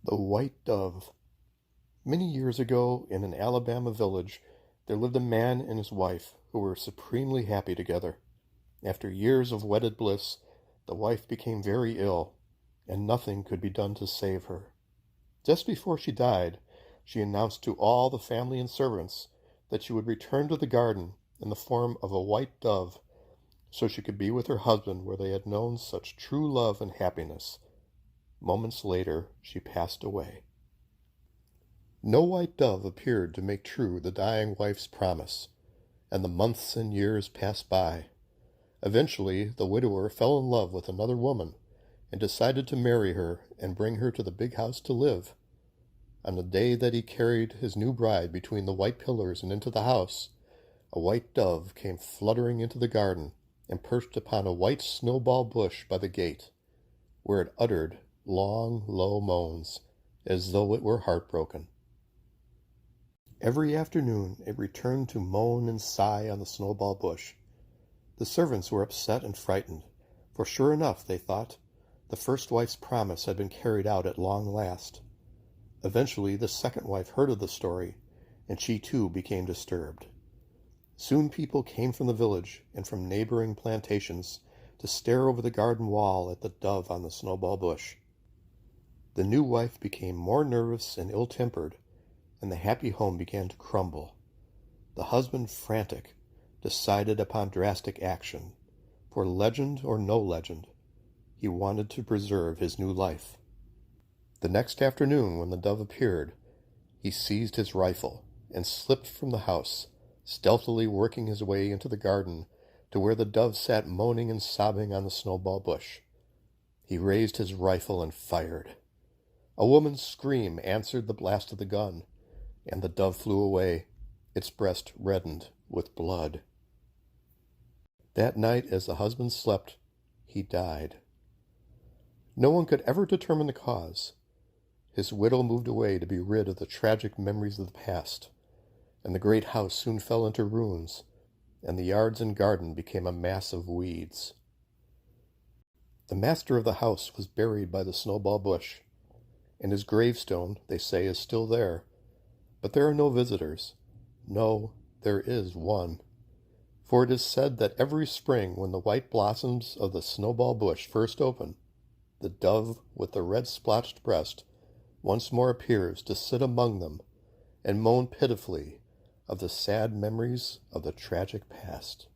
The White Dove. Many years ago, in an Alabama village, there lived a man and his wife who were supremely happy together. After years of wedded bliss, the wife became very ill, and nothing could be done to save her. Just before she died, she announced to all the family and servants that she would return to the garden in the form of a white dove, so she could be with her husband where they had known such true love and happiness. Moments later, she passed away. No white dove appeared to make true the dying wife's promise, and the months and years passed by. Eventually, the widower fell in love with another woman and decided to marry her and bring her to the big house to live. On the day that he carried his new bride between the white pillars and into the house, a white dove came fluttering into the garden and perched upon a white snowball bush by the gate, where it uttered long, low moans, as though it were heartbroken. Every afternoon it returned to moan and sigh on the snowball bush. The servants were upset and frightened, for sure enough, they thought, the first wife's promise had been carried out at long last. Eventually the second wife heard of the story, and she too became disturbed. Soon people came from the village and from neighboring plantations to stare over the garden wall at the dove on the snowball bush. The new wife became more nervous and ill-tempered, and the happy home began to crumble. The husband, frantic, decided upon drastic action. For legend or no legend, he wanted to preserve his new life. The next afternoon, when the dove appeared, he seized his rifle and slipped from the house, stealthily working his way into the garden to where the dove sat moaning and sobbing on the snowball bush. He raised his rifle and fired. A woman's scream answered the blast of the gun, and the dove flew away, its breast reddened with blood. That night, as the husband slept, he died. No one could ever determine the cause. His widow moved away to be rid of the tragic memories of the past, and the great house soon fell into ruins, and the yards and garden became a mass of weeds. The master of the house was buried by the snowball bush, and his gravestone, they say, is still there. But there are no visitors. No, there is one. For it is said that every spring, when the white blossoms of the snowball bush first open, the dove with the red splotched breast once more appears to sit among them and moan pitifully of the sad memories of the tragic past.